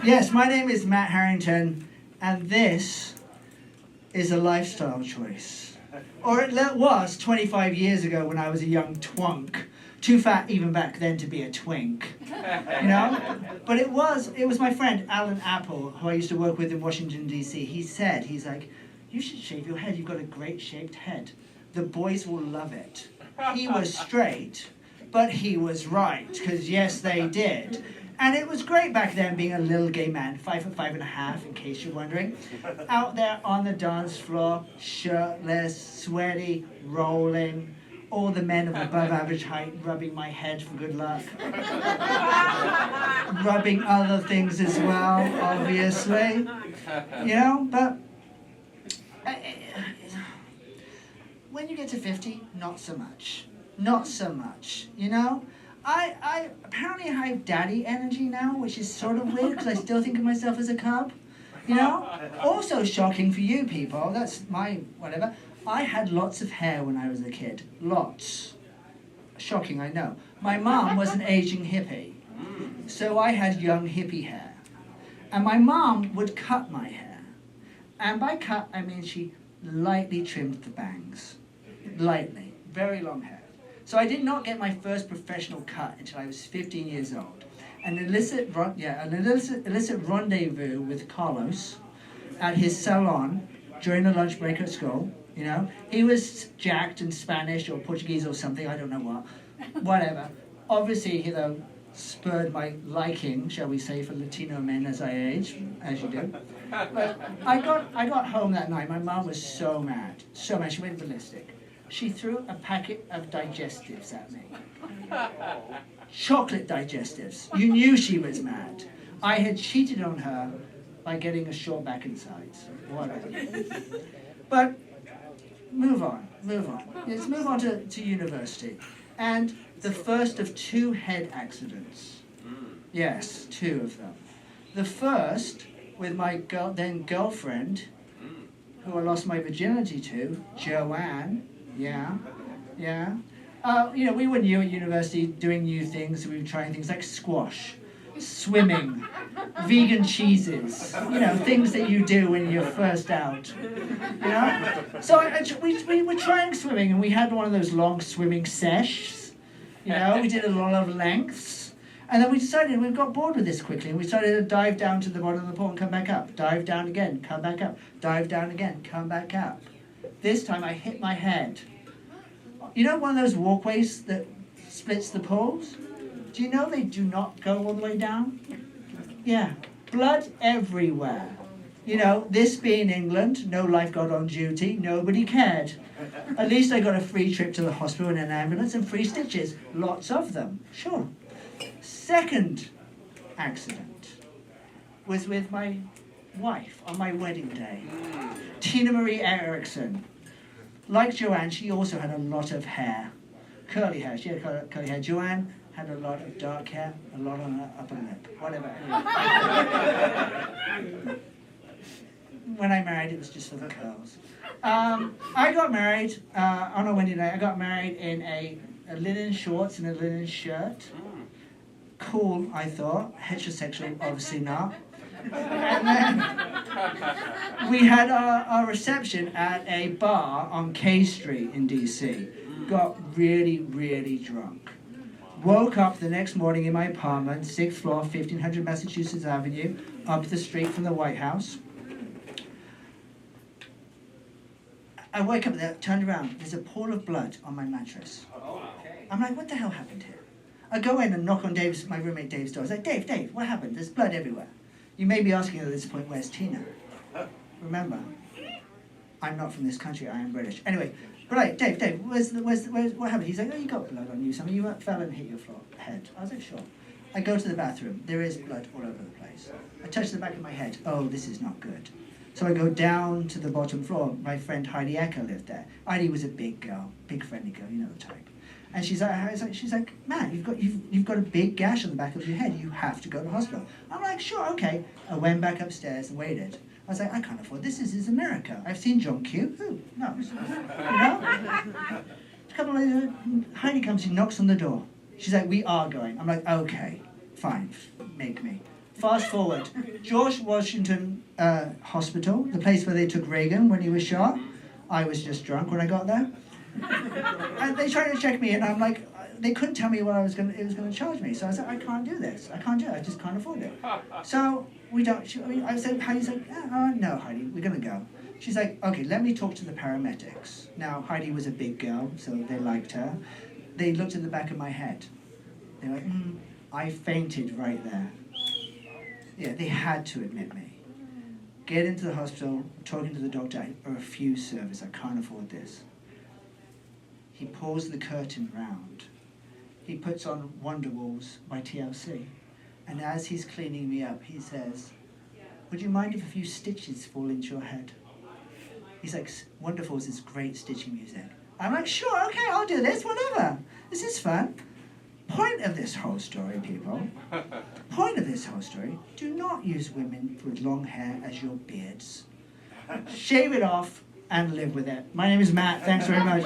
Yes, my name is Matt Harrington, and this is a lifestyle choice. Or it was 25 years ago when I was a young twunk. Too fat even back then to be a twink, you know? But it was my friend Alan Apple, who I used to work with in Washington, D.C. He's like, you should shave your head, you've got a great shaped head. The boys will love it. He was straight, but he was right, because yes, they did. And it was great back then being a little gay man, 5'5.5", in case you're wondering, out there on the dance floor, shirtless, sweaty, rolling, all the men of above average height rubbing my head for good luck, rubbing other things as well, obviously, you know, but when you get to 50, not so much, you know. I apparently I have daddy energy now, which is sort of weird because I still think of myself as a cub, you know? Also shocking for you people, that's my whatever. I had lots of hair when I was a kid, lots. Shocking, I know. My mom was an aging hippie, so I had young hippie hair. And my mom would cut my hair. And by cut, I mean she lightly trimmed the bangs. Lightly, very long hair. So I did not get my first professional cut until I was 15 years old. An illicit rendezvous with Carlos at his salon during the lunch break at school. You know, he was jacked and Spanish or Portuguese or something, I don't know what, whatever. Obviously, he though spurred my liking, shall we say, for Latino men as I age, as you do. But I got home that night. My mom was so mad, she went ballistic. She threw a packet of digestives at me. Chocolate digestives. You knew she was mad. I had cheated on her by getting a short back and sides. Whatever. But move on. Let's move on to university. And the first of 2 head accidents. Yes, 2 of them. The first with my then girlfriend, who I lost my virginity to, Joanne. Yeah. You know, we were new at university doing new things. We were trying things like squash, swimming, vegan cheeses, you know, things that you do when you're first out, you know? So we were trying swimming, and we had one of those long swimming sessions, you know, we did a lot of lengths, and then we decided we got bored with this quickly, and we started to dive down to the bottom of the pool and come back up, dive down again, come back up, dive down again, come back up. This time I hit my head. You know one of those walkways that splits the pools? Do you know they do not go all the way down? Yeah, blood everywhere. You know, this being England, no lifeguard on duty, nobody cared. At least I got a free trip to the hospital in an ambulance and free stitches. Lots of them, sure. Second accident was with my wife on my wedding day. Tina Marie Erickson. Like Joanne, she also had a lot of hair. Curly hair, she had curly hair. Joanne had a lot of dark hair, a lot on her upper lip, whatever. Anyway. When I married, it was just for the curls. I got married on a wedding night. I got married in a linen shorts and a linen shirt. Cool, I thought. Heterosexual, obviously not. And then we had our reception at a bar on K Street in DC. Got really, really drunk. Woke up the next morning in my apartment, 6th floor, 1500 Massachusetts Avenue, up the street from the White House. I wake up there, turned around, there's a pool of blood on my mattress. I'm like, what the hell happened here? I go in and knock on my roommate Dave's door. I was like, Dave, what happened? There's blood everywhere. You may be asking at this point, where's Tina? Remember, I'm not from this country, I am British. Anyway, right, Dave, what happened? He's like, oh, you got blood on you, something, you fell and hit your head. I was like, sure. I go to the bathroom, there is blood all over the place. I touch the back of my head, oh, this is not good. So I go down to the bottom floor, my friend Heidi Ecker lived there. Heidi was a big girl, big friendly girl, you know the type. And she's like, man, you've got a big gash on the back of your head. You have to go to the hospital. I'm like, sure, okay. I went back upstairs and waited. I was like, I can't afford this. This is America. I've seen John Q. Who? No. You know? A couple of later, Heidi comes, she knocks on the door. She's like, we are going. I'm like, okay, fine, make me. Fast forward. George Washington Hospital, the place where they took Reagan when he was shot. I was just drunk when I got there. And they tried to check me, and I'm like, they couldn't tell me what it was going to charge me. So I said, I can't do this. I can't do it. I just can't afford it. So we don't. I said, Heidi's like, no, Heidi, we're going to go. She's like, okay, let me talk to the paramedics. Now, Heidi was a big girl, so they liked her. They looked at the back of my head. They were like, I fainted right there. Yeah, they had to admit me. Get into the hospital, talking to the doctor, I refuse service, I can't afford this. He pulls the curtain round. He puts on Wonderwalls by TLC. And as he's cleaning me up, he says, would you mind if a few stitches fall into your head? He's like, Wonderfalls is great stitching music. I'm like, sure, okay, I'll do this, whatever. This is fun. Point of this whole story, people. Point of this whole story, do not use women with long hair as your beards. Shave it off and live with it. My name is Matt. Thanks very much.